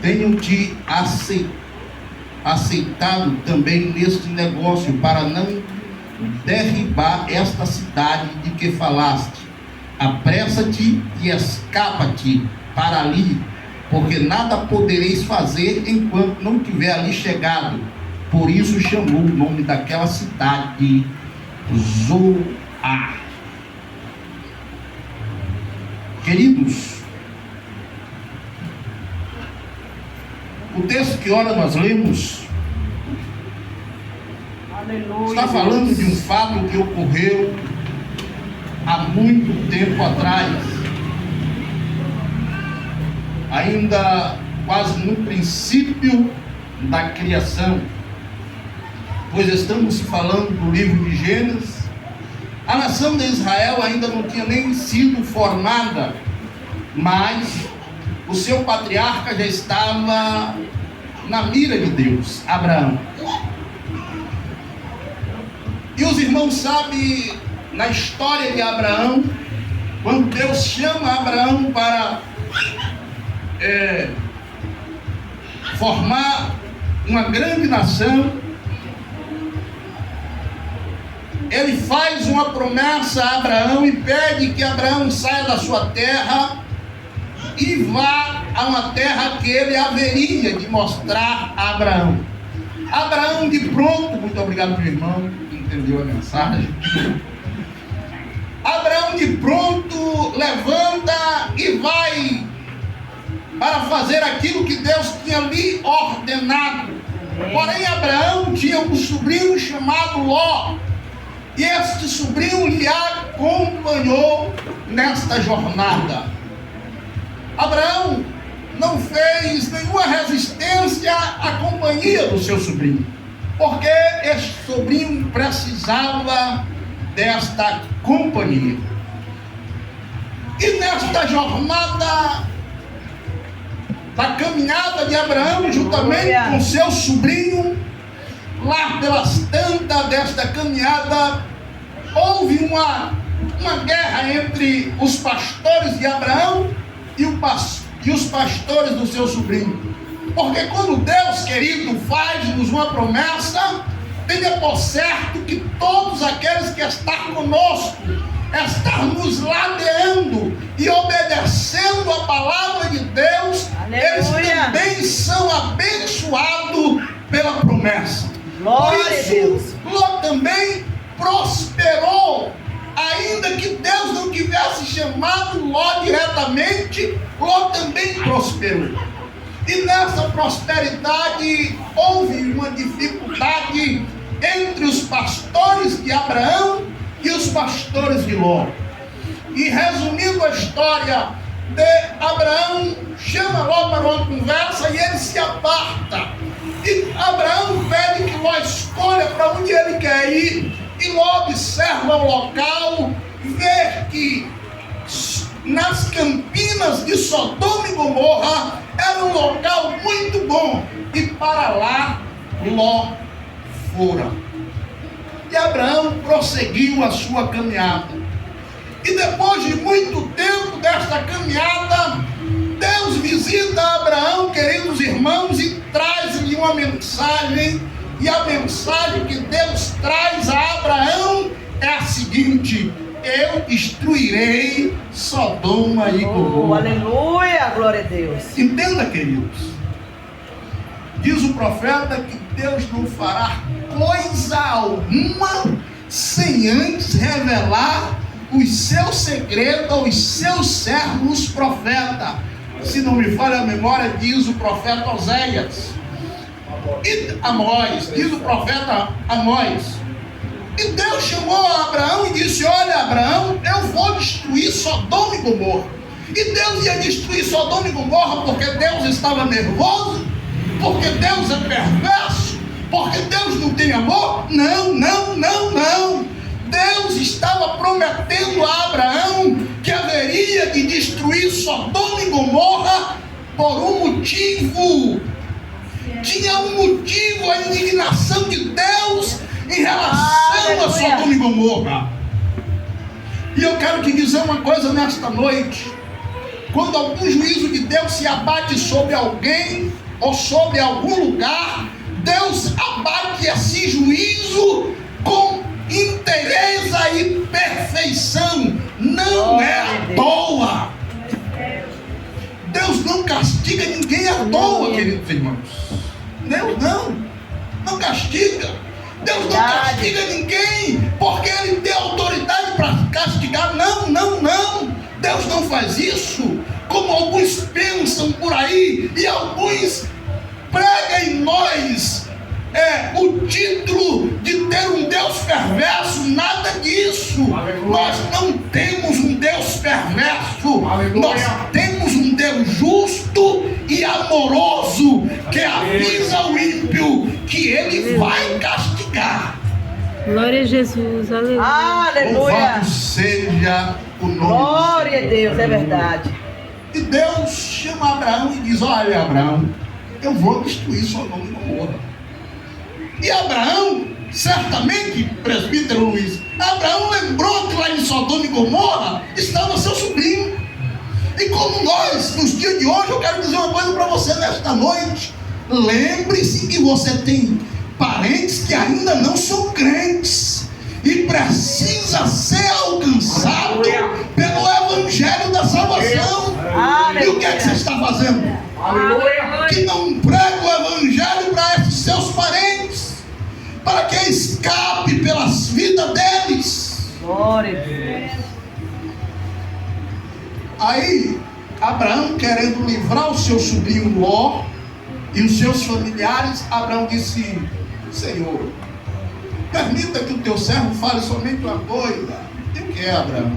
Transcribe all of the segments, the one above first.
tenho te aceitado também neste negócio, para não derribar esta cidade de que falaste. Apressa-te e escapa-te para ali, porque nada podereis fazer enquanto não tiver ali chegado. Por isso chamou o nome daquela cidade de Zoar. Queridos, o texto que ora nós lemos está falando de um fato que ocorreu há muito tempo atrás, ainda quase no princípio da criação, pois estamos falando do livro de Gênesis. A nação de Israel ainda não tinha nem sido formada, mas o seu patriarca já estava na mira de Deus, Abraão. E os irmãos sabem, na história de Abraão, quando Deus chama Abraão para formar uma grande nação, ele faz uma promessa a Abraão e pede que Abraão saia da sua terra e vá a uma terra que ele haveria de mostrar a Abraão. Abraão de pronto, muito obrigado meu irmão, que entendeu a mensagem. Abraão de pronto levanta e vai para fazer aquilo que Deus tinha lhe ordenado. Porém Abraão tinha um sobrinho chamado Ló, e este sobrinho lhe acompanhou nesta jornada. Abraão não fez nenhuma resistência à companhia do seu sobrinho, porque este sobrinho precisava desta companhia. E nesta jornada da caminhada de Abraão, juntamente com seu sobrinho, lá pelas tantas desta caminhada, houve uma guerra entre os pastores de Abraão e os pastores do seu sobrinho. Porque quando Deus, querido, faz-nos uma promessa, tenha por certo que todos aqueles que estão conosco, estão nos ladeando e obedecendo a palavra de Deus, aleluia, eles também são abençoados pela promessa. Glória por isso, a Deus. Ló também prosperou. Ainda que Deus não tivesse chamado Ló diretamente, Ló também prosperou. E nessa prosperidade houve uma dificuldade entre os pastores de Abraão e os pastores de Ló. E resumindo a história de Abraão, chama Ló para uma conversa e ele se aparta. E Abraão pede que Ló escolha para onde ele quer ir. E Ló observa o local, vê que nas campinas de Sodoma e Gomorra era um local muito bom. E para lá Ló fora. E Abraão prosseguiu a sua caminhada. E depois de muito tempo desta caminhada, Deus visita Abraão, queridos irmãos, e traz-lhe uma mensagem. E a mensagem que Deus traz a Abraão é a seguinte: eu destruirei Sodoma e Gomorra. Aleluia, glória a Deus. Entenda, queridos. Diz o profeta que Deus não fará coisa alguma sem antes revelar os seus segredos aos seus servos profetas. Se não me falha a memória, diz o profeta Oséias. E Amós, diz o profeta Amós. E Deus chamou a Abraão e disse: olha, Abraão, eu vou destruir Sodoma e Gomorra. E Deus ia destruir Sodoma e Gomorra porque Deus estava nervoso, porque Deus é perverso, porque Deus não tem amor? Não, não, não, não. Deus estava prometendo a Abraão que haveria de destruir Sodoma e Gomorra por um motivo. Tinha um motivo, a indignação de Deus em relação a Sodoma e Gomorra. E eu quero te dizer uma coisa nesta noite. quando algum juízo de Deus se abate sobre alguém ou sobre algum lugar, Deus abate esse juízo com inteireza e perfeição. Não é à toa. Deus não castiga ninguém à toa, queridos irmãos. Deus não castiga. Deus não castiga ninguém porque Ele tem autoridade para castigar. Não. Deus não faz isso, como alguns pensam por aí, e alguns pregam em nós o título de ter um Deus perverso. Nada disso. Aleluia. Nós não temos um Deus perverso. Aleluia. Nós temos um Deus justo e amoroso, que avisa o ímpio que Ele vai castigar. Glória a Jesus, aleluia. Aleluia. Louvado seja o nome. Glória a Deus, é verdade. E Deus chama Abraão e diz: olha, Abraão, eu vou destruir Sodoma e Gomorra. E Abraão, certamente, presbítero Luiz, Abraão lembrou que lá em Sodoma e Gomorra estava seu sobrinho. E como nós, nos dias de hoje, eu quero dizer uma coisa para você nesta noite: lembre-se que você tem parentes que ainda não são crentes e precisa ser alcançado pelo evangelho da salvação. E o que é que você está fazendo? Aleluia. Que não prega o evangelho para esses seus parentes, para que escape pelas vidas deles. Glória a Deus. Aí Abraão, querendo livrar o seu sobrinho Ló e os seus familiares, Abraão disse: Senhor, permita que o teu servo fale somente uma coisa. E o que é, Abraão?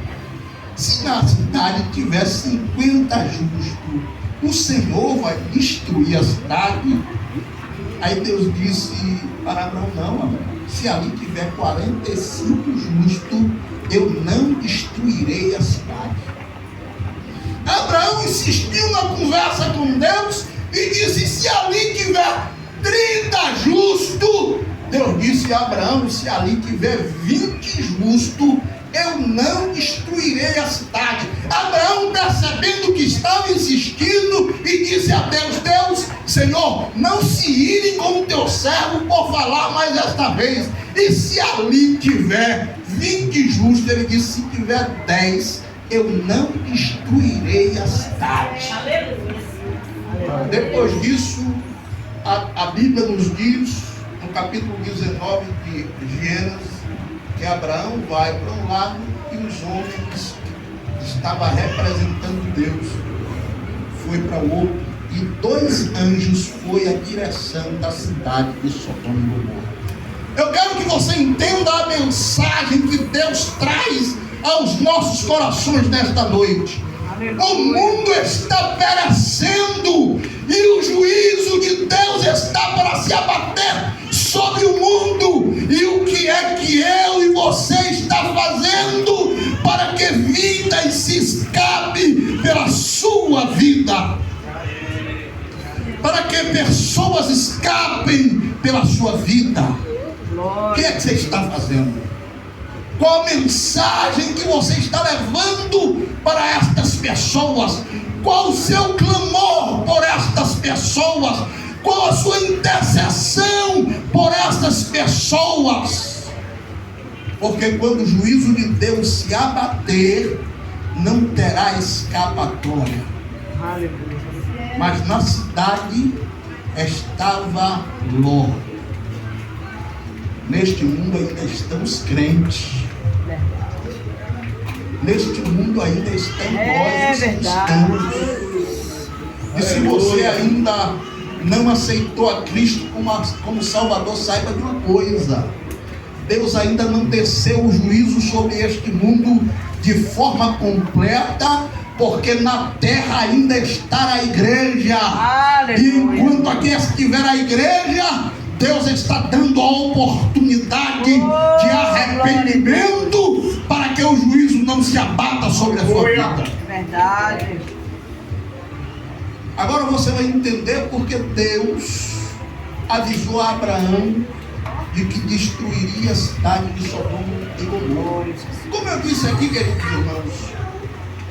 Se na cidade tiver 50 justos, o Senhor vai destruir a cidade? Aí Deus disse para Abraão: não, Abraão, se ali tiver 45 justos, eu não destruirei a cidade. Abraão insistiu na conversa com Deus e disse: se ali tiver 30 justos, Deus disse a Abraão: se ali tiver 20 justos, eu não destruirei a cidade. Abraão, percebendo que estava insistindo, e disse a Deus: Deus, Senhor, não se ire com o teu servo por falar mais esta vez. E se ali tiver 20 justos, ele disse: se tiver 10, eu não destruirei a cidade. Depois disso, a Bíblia nos diz, no capítulo 19 de Gênesis, que Abraão vai para um lado e os homens que estavam representando Deus foi para o outro, e 2 anjos foi a direção da cidade de Sodoma e Gomorra. Eu quero que você entenda a mensagem que Deus traz aos nossos corações nesta noite. O mundo está perecendo e o juízo de Deus está para se abater sobre o mundo. E o que é que eu e você está fazendo para que vidas se escape pela sua vida? Para que pessoas escapem pela sua vida? O que é que você está fazendo? Qual a mensagem que você está levando para estas pessoas? Qual o seu clamor por estas pessoas? Qual a sua intercessão por estas pessoas? Porque quando o juízo de Deus se abater, não terá escapatória. Mas na cidade estava Ló. Neste mundo ainda estão os crentes. Neste mundo ainda estão nós, os cristãos. E se você ainda não aceitou a Cristo como Salvador, saiba de uma coisa: Deus ainda não desceu o juízo sobre este mundo de forma completa, porque na terra ainda está a igreja. E enquanto aqui estiver a igreja, Deus está dando a oportunidade de arrependimento para que o juízo não se abata sobre a sua vida. Verdade. Agora você vai entender porque Deus avisou a Abraão de que destruiria a cidade de Sodoma e Gomorra. Como eu disse aqui, queridos irmãos,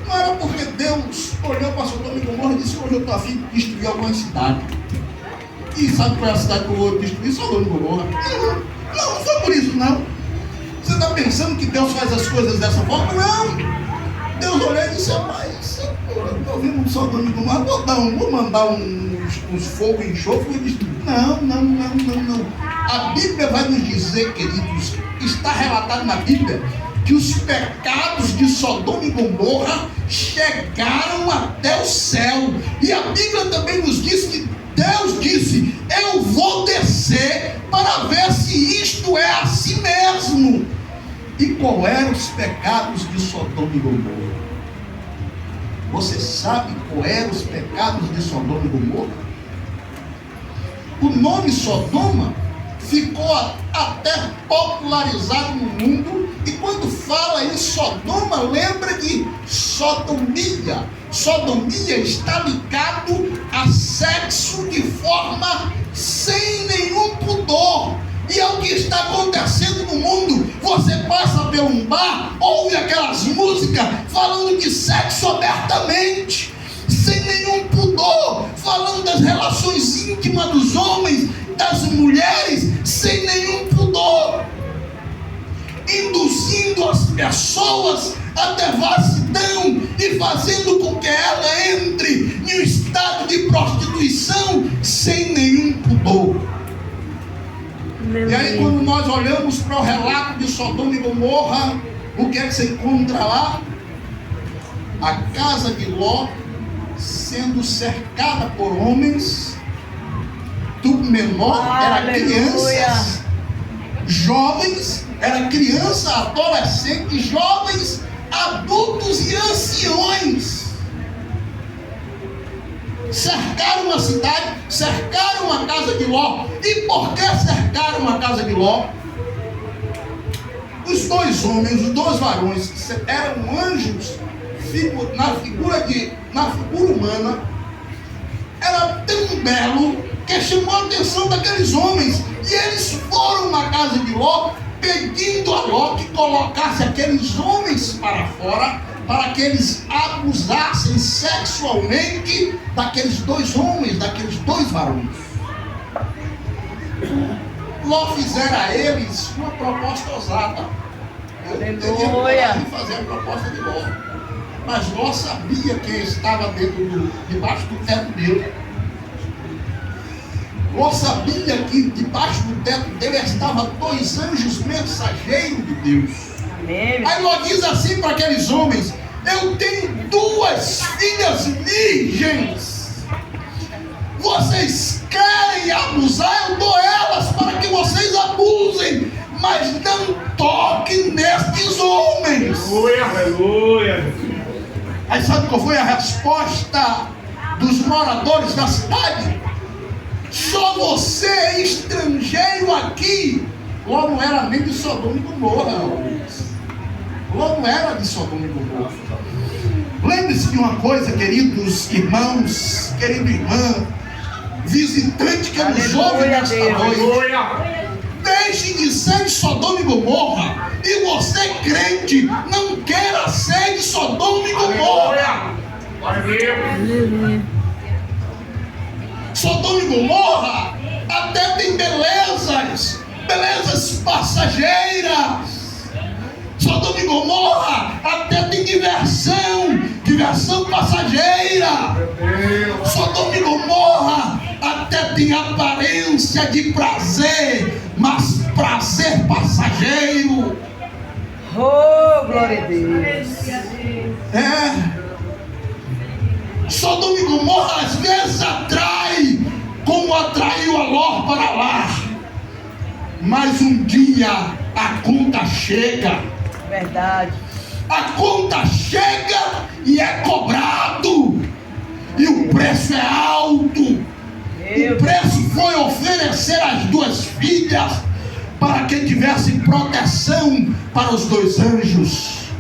Não era porque Deus olhou para Sodoma e Gomorra e disse: hoje eu estou a fim de destruir alguma cidade. E sabe qual é a cidade que eu vou destruir? Sodoma e Gomorra. Não foi por isso, não. Você está pensando que Deus faz as coisas dessa forma? Não. Deus olhou e disse: rapaz, eu estou vendo um Sodoma e Gomorra, vou mandar uns fogo e enxofre e destruir. Não. A Bíblia vai nos dizer, queridos, está relatado na Bíblia, que os pecados de Sodoma e Gomorra chegaram até o céu. E a Bíblia também nos diz que Deus disse: eu vou descer para ver se isto é assim mesmo. E qual eram os pecados de Sodoma e Gomorra? Você sabe qual eram os pecados de Sodoma e Gomorra? O nome Sodoma ficou até popularizado no mundo, e quando fala em Sodoma, lembra de sodomia. Sodomia está ligado a sexo de forma sem nenhum pudor. E é o que está acontecendo no mundo. Você passa por um bar, ouve aquelas músicas falando de sexo abertamente, sem nenhum pudor, falando das relações íntimas dos homens, das mulheres, sem nenhum pudor, induzindo as pessoas a devassidão e fazendo com que ela entre em um estado de prostituição sem nenhum pudor. E aí, quando nós olhamos para o relato de Sodoma e Gomorra, o que é que você encontra lá? A casa de Ló sendo cercada por homens, tudo menor, era crianças, jovens, era criança, adolescente, jovens, adultos e anciões. Cercaram a cidade, cercaram a casa de Ló. E por que cercaram a casa de Ló? Os dois homens, os dois varões, que eram anjos na figura humana, era tão belo que chamou a atenção daqueles homens. E eles foram na casa de Ló, pedindo a Ló que colocasse aqueles homens para fora, para que eles abusassem sexualmente daqueles dois homens, daqueles dois varões. Ló fizera a eles uma proposta ousada. Eu não teria coragem de fazer a proposta de Ló. Mas Ló sabia quem estava debaixo do teto dele. Ló sabia que debaixo do teto dele estavam dois anjos mensageiros de Deus. Amém. Aí Ló diz assim para aqueles homens: eu tenho duas filhas virgens. Vocês querem abusar? Eu dou elas para que vocês abusem, mas não toquem nestes homens. Aleluia, aleluia. Aí sabe qual foi a resposta dos moradores da cidade? Só você é estrangeiro aqui. Ló não era nem de Sodoma e Gomorra. Ló não era de Sodoma e Gomorra. Lembre-se de uma coisa, queridos irmãos, querida irmã, visitante que nos ouve nesta noite. Deixe de ser de Sodoma e Gomorra. E você, crente, não queira ser de Sodoma e Gomorra. Aleluia. Sodoma e Gomorra até tem belezas passageiras. Sodoma e Gomorra até tem diversão passageira. Sodoma e Gomorra até tem aparência de prazer, mas prazer passageiro. Oh, glória a Deus. Sodoma e Gomorra às vezes atrai, como atraiu a Ló para lá. Mas um dia a conta chega. Verdade. A conta chega e é cobrado. E o preço é alto. O preço foi oferecer as duas filhas para que tivessem proteção para os dois anjos.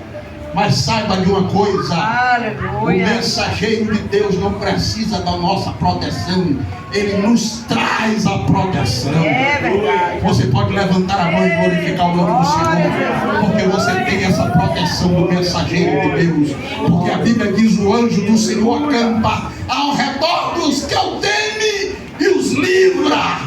Mas saiba de uma coisa: o Aleluia. mensageiro de Deus não precisa da nossa proteção, ele nos traz a proteção. É verdade. Você pode levantar a mão e glorificar o nome do Senhor, porque você tem essa proteção do mensageiro de Deus. Porque a Bíblia diz: o anjo do Senhor acampa ao redor dos que o temem e os livra.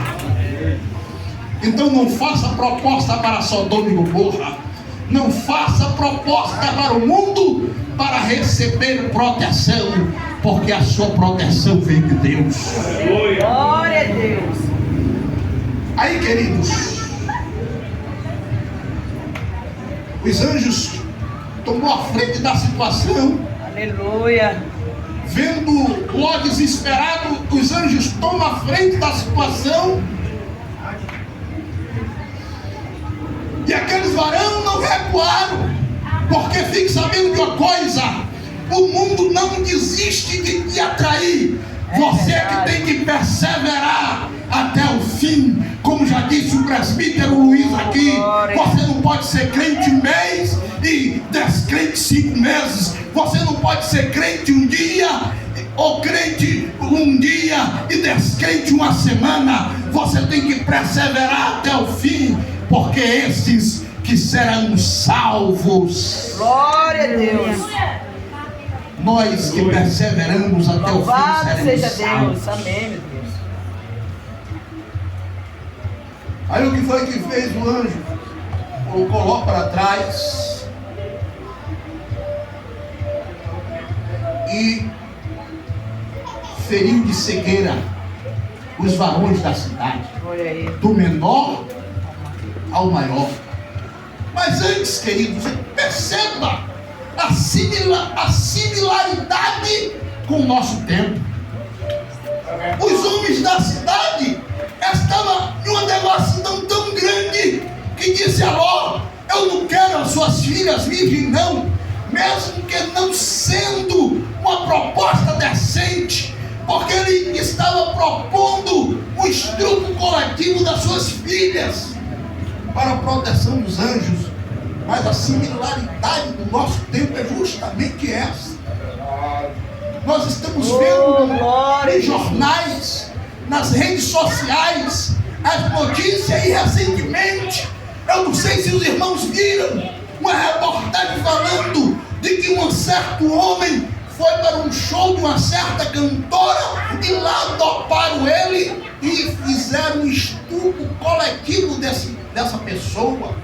Então não faça proposta para Sodoma e Gomorra. Não faça proposta para o mundo para receber proteção, porque a sua proteção vem de Deus. Glória a Deus. Aí, queridos, os anjos tomou a frente da situação. Aleluia. Vendo Ló desesperado, os anjos tomam a frente da situação. E aqueles varões não recuaram, porque fique sabendo de uma coisa: o mundo não desiste de te atrair. Você é que tem que perseverar até o fim. Como já disse o presbítero Luiz aqui, você não pode ser crente um mês e descrente 5 meses. Você não pode ser crente um dia ou crente um dia e descrente uma semana. Você tem que perseverar até o fim, porque esses que serão salvos. Glória a Deus. Nós que perseveramos até o fim Louvado seja seremos Deus. salvos. Amém, meu Deus. Aí o que foi que fez o anjo? Colocou Ló para trás e feriu de cegueira os varões da cidade, Olha aí. do menor ao maior. Mas antes, queridos, perceba a similaridade com o nosso tempo. Os homens da cidade estavam em uma devassidão tão grande que disse a Ló: eu não quero as suas filhas virgens, não, mesmo que não sendo uma proposta decente, porque ele estava propondo um estrupo coletivo das suas filhas para a proteção dos anjos. Mas a similaridade do nosso tempo é justamente essa. Nós estamos vendo em jornais, nas redes sociais, as notícias, e recentemente, eu não sei se os irmãos viram, uma reportagem falando de que um certo homem foi para um show de uma certa cantora e lá doparam ele e fizeram um estupro coletivo dessa pessoa.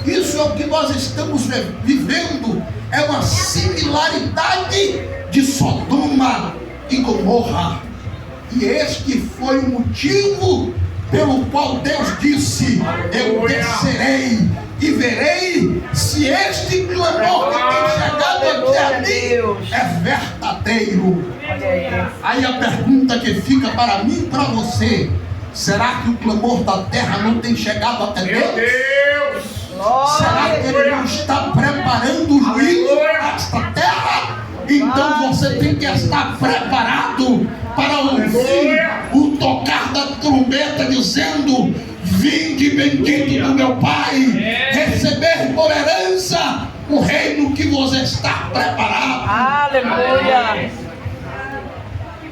Isso é o que nós estamos vivendo, é uma similaridade de Sodoma e Gomorra. E este foi o motivo pelo qual Deus disse: eu descerei e verei se este clamor que tem chegado aqui a mim é verdadeiro. Aí a pergunta que fica para mim e para você: será que o clamor da terra não tem chegado até Deus? Será que ele não está preparando o juízo desta terra? Então você tem que estar preparado para ouvir o tocar da trombeta dizendo: vinde bendito do meu Pai, receber por herança o reino que vos está preparado. Aleluia.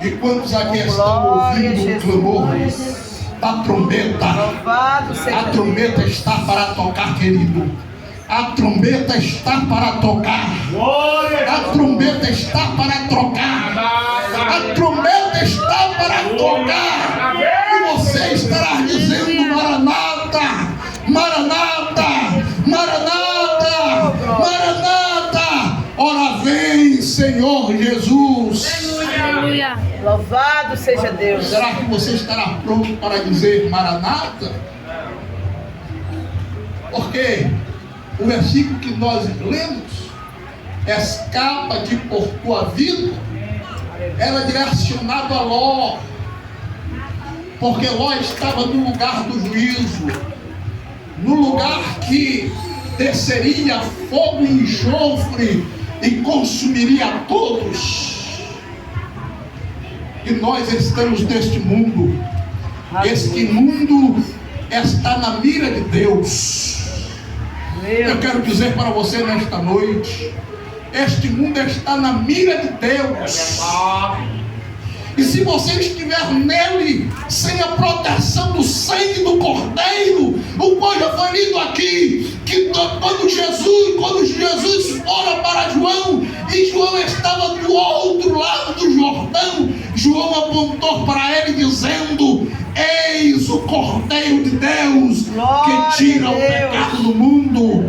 E quantos aqui estão ouvindo o clamor da trombeta? Louvado seja A trombeta está para tocar, querido. A trombeta está para tocar. A trombeta está para trocar. A trombeta está para tocar. E você estará dizendo: Maranata, Maranata, Maranata, Maranata. Ora vem, Senhor Jesus. Aleluia. Louvado seja Deus. Será que você estará pronto para dizer Maranata? Porque o versículo que nós lemos, escapa de por tua vida, era direcionado a Ló, porque Ló estava no lugar do juízo, no lugar que desceria fogo e enxofre e consumiria a todos. E nós estamos neste mundo. Este mundo está na mira de Deus. Eu quero dizer para você nesta noite, este mundo está na mira de Deus. E se você estiver nele, sem a proteção do sangue do Cordeiro, o qual já foi lido aqui, que quando Jesus ora para João, e João estava do outro lado do Jordão, João apontou para ele dizendo: eis o Cordeiro de Deus, que tira o pecado do mundo.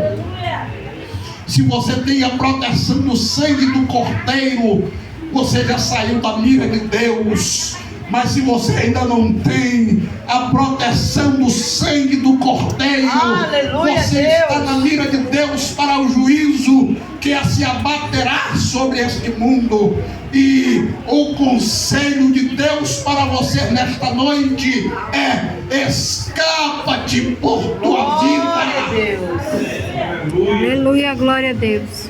Se você tem a proteção do sangue do Cordeiro, você já saiu da mira de Deus. Mas se você ainda não tem a proteção do sangue do Cordeiro, aleluia, você está na mira de Deus para o juízo que se abaterá sobre este mundo. E o conselho de Deus para você nesta noite é: escapa-te por tua vida. Aleluia, glória a Deus.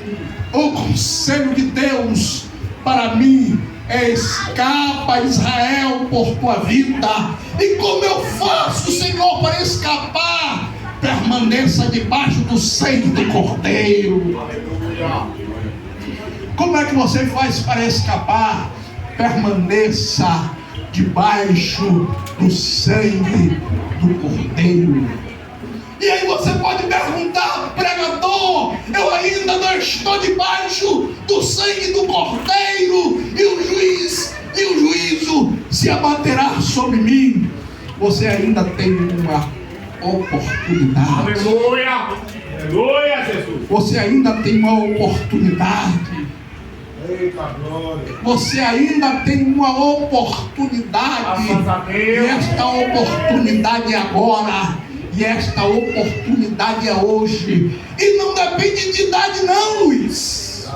O conselho de Deus para mim é: escapa, Israel, por tua vida. E como eu faço, Senhor, para escapar? Permaneça debaixo do sangue do Cordeiro. Como é que você faz para escapar? Permaneça debaixo do sangue do Cordeiro. E aí você pode perguntar: pregador, eu ainda não estou debaixo do sangue do Cordeiro, e o juízo se abaterá sobre mim. Você ainda tem uma oportunidade. Aleluia! Aleluia, Jesus! Você ainda tem uma oportunidade. Eita glória! Você ainda tem uma oportunidade. E esta oportunidade é agora. E esta oportunidade é hoje. E não depende de idade não, Luiz.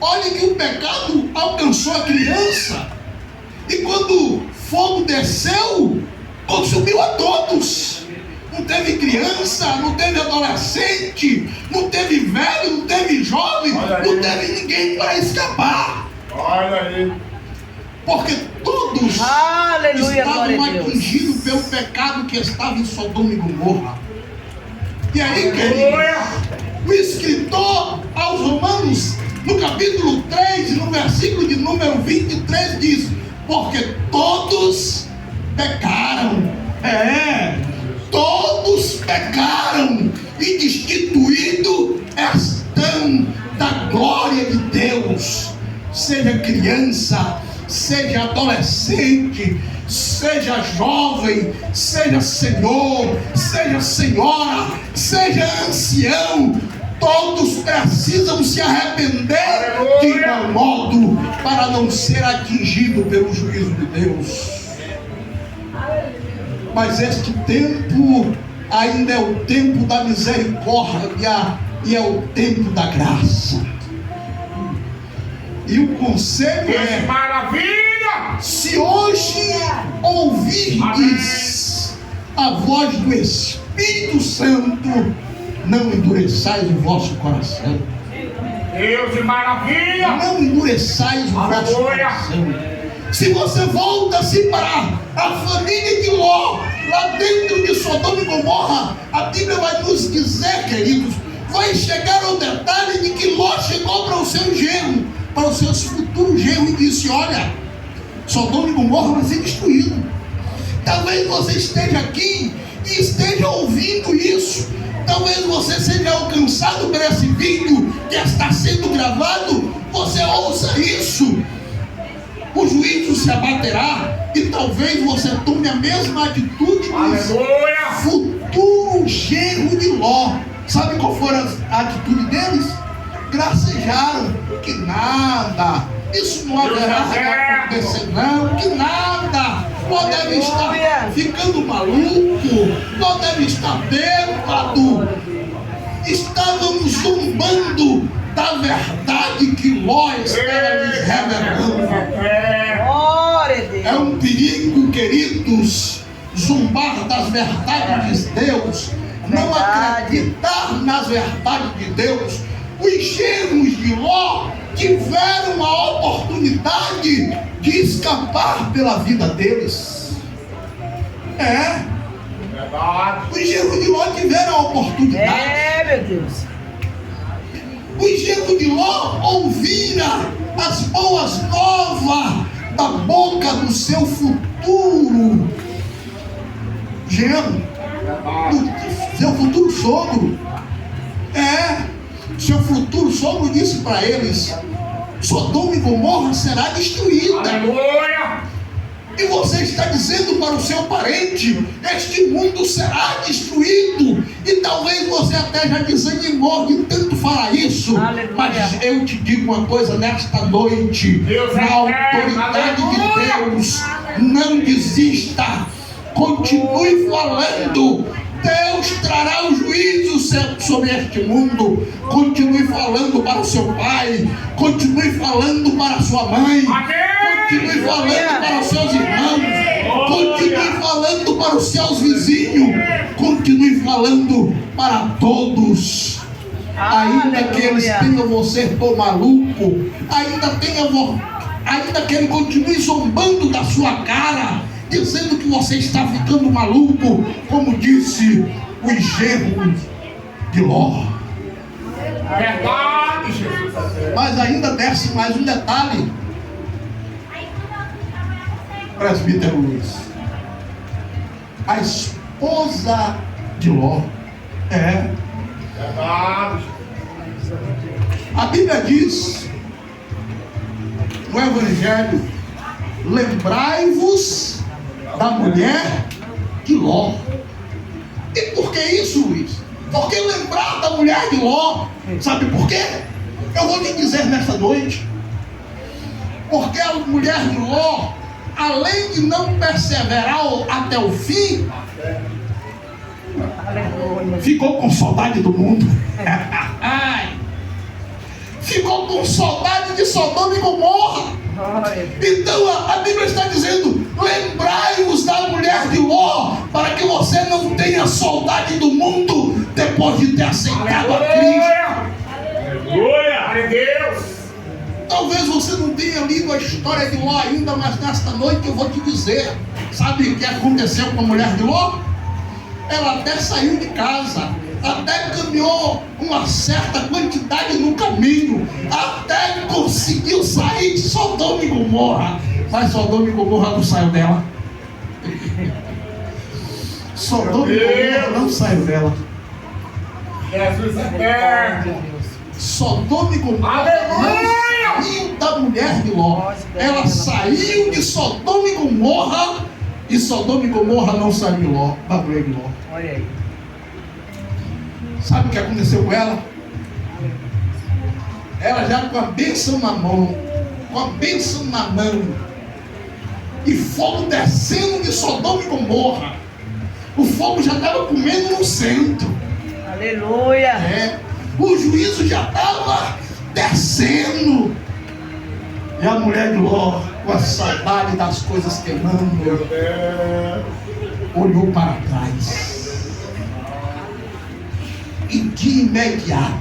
Olha que o pecado alcançou a criança. E quando o fogo desceu, consumiu a todos. Não teve criança, não teve adolescente, não teve velho, não teve jovem, não teve ninguém para escapar. Olha aí. Porque todos aleluia, estavam atingidos pelo pecado que estava em Sodoma e Gomorra. E aí, querido, o escritor aos Romanos, no capítulo 3, no versículo de número 23, diz: porque todos pecaram. Todos pecaram e destituídos estão da glória de Deus. Seja criança, seja adolescente, seja jovem, seja senhor, seja senhora, seja ancião, todos precisam se arrepender de igual modo para não ser atingido pelo juízo de Deus. Mas este tempo ainda é o tempo da misericórdia e é o tempo da graça. E o conselho é: maravilha! Se hoje ouvirdes a voz do Espírito Santo, não endureçais o vosso coração. Deus de maravilha! Não endureçais o vosso coração. Se você volta-se para a família de Ló, lá dentro de Sodoma e Gomorra, a Bíblia vai nos dizer, queridos, vai chegar ao detalhe de que Ló chegou para o seu genro, para os seus futuros genros, e disse: olha, Sodoma e Gomorra vai ser destruído. Talvez você esteja aqui e esteja ouvindo isso. Talvez você seja alcançado por esse vídeo que está sendo gravado. Você ouça isso. O juízo se abaterá e talvez você tome a mesma atitude do futuro genro de Ló. Sabe qual foi a atitude deles? Gracejaram. Que nada, isso não haverá de acontecer não, que nada. Ló deve estar ficando maluco, Ló deve estar bêbado. Estávamos zombando da verdade que Ló estava lhes revelando. É um perigo, queridos, zombar das verdades de Deus, não acreditar nas verdades de Deus. Os genros de Ló tiveram a oportunidade de escapar pela vida deles. Verdade. Os genros de Ló tiveram a oportunidade. Meu Deus. Os genros de Ló ouviram as boas novas da boca do seu futuro genro, do seu futuro sogro. Seu futuro sogro disse para eles: Sodoma e Gomorra será destruída. Aleluia. E você está dizendo para o seu parente: este mundo será destruído. E talvez você até já desanimou de tanto falar isso. Aleluia. Mas eu te digo uma coisa nesta noite: Deus na é autoridade eterno. de Deus, não desista. Continue falando. Deus trará o juízo sobre este mundo. Continue falando para o seu pai. Continue falando para a sua mãe. Continue falando para os seus irmãos. Continue falando para os seus vizinhos. Continue falando para todos. Ainda que eles tenham você por maluco, ainda que ele continue zombando da sua cara, dizendo que você está ficando maluco, como disse o genro de Ló. Verdade, Jesus. Mas ainda desce mais um detalhe, presbítero Luiz. A esposa de Ló. Verdade. A Bíblia diz no Evangelho: lembrai-vos da mulher de Ló. E por que isso, Luiz? Por que lembrar da mulher de Ló? Sabe por quê? Eu vou te dizer nesta noite. Porque a mulher de Ló, além de não perseverar até o fim, ficou com saudade do mundo. Ficou com saudade de Sodoma e Gomorra. Então a Bíblia está dizendo: lembrai-vos da mulher de Ló, para que você não tenha saudade do mundo depois de ter aceitado a Cristo. Aleluia. Deus. Talvez você não tenha lido a história de Ló ainda, mas nesta noite eu vou te dizer. Sabe o que aconteceu com a mulher de Ló? Ela até saiu de casa, até caminhou uma certa quantidade no caminho, até conseguiu sair de Sodoma e Gomorra, mas Sodoma e Gomorra não saiu dela. Sodoma e Gomorra não saiu dela. Jesus é eterno. Sodoma e Gomorra não saiu da mulher de Ló. Ela saiu de Sodoma e Gomorra, e Sodoma e Gomorra não saiu de Ló, da mulher de Ló. Olha aí. Sabe o que aconteceu com ela? Ela já com a bênção na mão, e fogo descendo de Sodoma e Gomorra. O fogo já estava comendo no centro. Aleluia. O juízo já estava descendo. E a mulher de Ló, com a saudade das coisas queimando, olhou para trás. E de imediato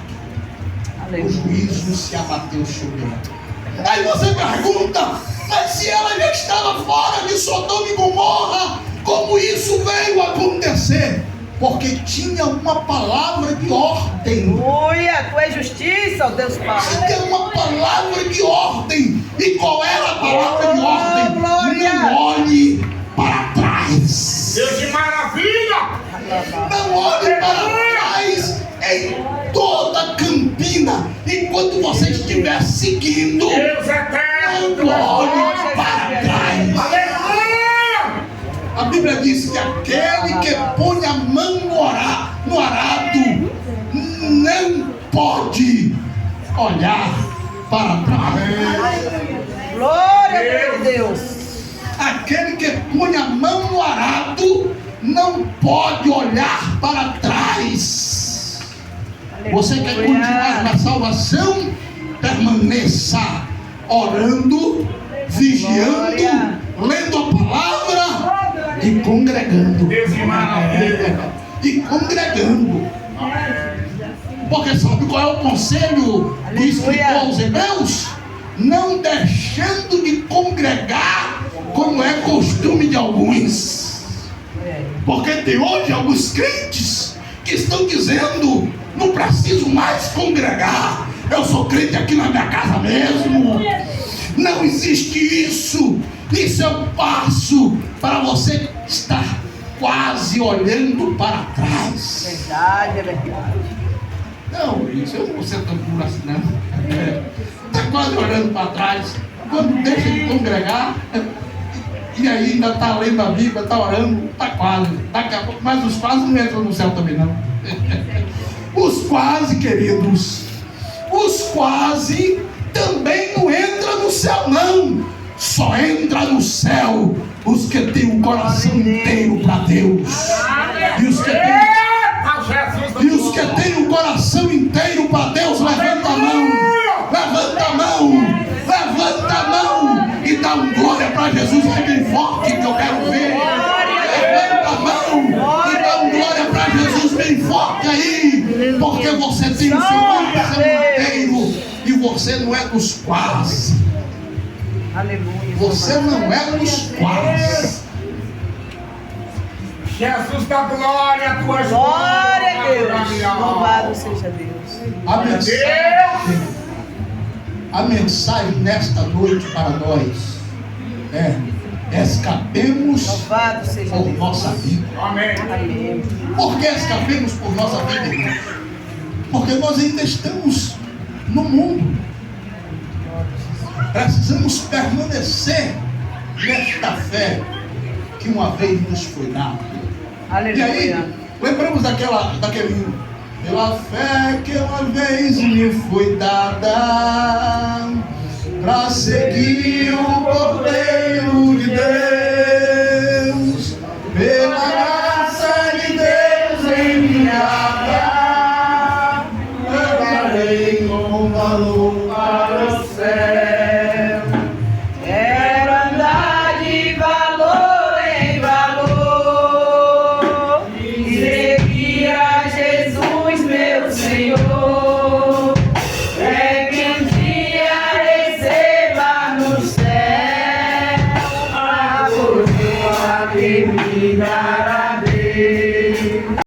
o juízo se abateu sobre ela. Aí você pergunta: mas se ela já estava fora de Sodoma e Gomorra, como isso veio acontecer? Porque tinha uma palavra de ordem. Aleluia. Tu és justiça, ó Deus Pai. Tinha uma palavra de ordem. E qual era a palavra de ordem? Glória. Não olhe para trás. Deus de maravilha. Não olhe para trás em toda Campina. Enquanto você estiver seguindo, Deus eterno. não olhe para trás. Aleluia. A Bíblia diz que aquele que põe a mão no arado não pode olhar para trás. Glória a Deus. Aquele que põe a mão no arado não pode olhar para trás. Você quer continuar na salvação? Permaneça orando, vigiando, lendo a palavra e congregando. Deus de maravilha. E congregando. Porque sabe qual é o conselho do escritor aos Hebreus? Não deixando de congregar, como é costume de alguns. Porque tem hoje alguns crentes que estão dizendo: não preciso mais congregar, eu sou crente aqui na minha casa mesmo. Não existe isso. Isso é um passo para você estar quase olhando para trás. Verdade, é verdade. Não, isso eu não vou ser tão duro assim, não. Está quase olhando para trás. Quando deixa de congregar, e aí ainda está lendo a Bíblia, está orando, está quase. Daqui a pouco, mas os quase não entram no céu também, não. Os quase, queridos, os quase também não entram no céu, não. Só entra no céu os que têm o coração inteiro para Deus. E os que têm o coração inteiro para Deus, levanta a mão, levanta a mão, levanta a mão e dá um glória para Jesus aí bem forte que eu quero ver. Levanta a mão e dá um glória para Jesus bem forte aí, porque você tem o seu coração inteiro e você não é dos quase. Aleluia. Você não é dos quase. Jesus da glória, a tua Glória a Deus. Louvado seja Deus. A mensagem nesta noite para nós é: escapemos Louvado seja por Deus. nossa vida. Amém. Amém. Por que escapemos por nossa vida, irmãos? Porque nós ainda estamos no mundo. Precisamos permanecer nesta fé que uma vez nos foi dada. E aí, Aleluia. lembramos daquele hino: pela fé que uma vez me foi dada, para seguir o Cordeiro de Deus, pela graça de Deus enviada, levarei com valor para o céu. Quero andar de valor em valor e seguir a Jesus, meu Senhor. É que um dia receba no céu a coroa que me dará.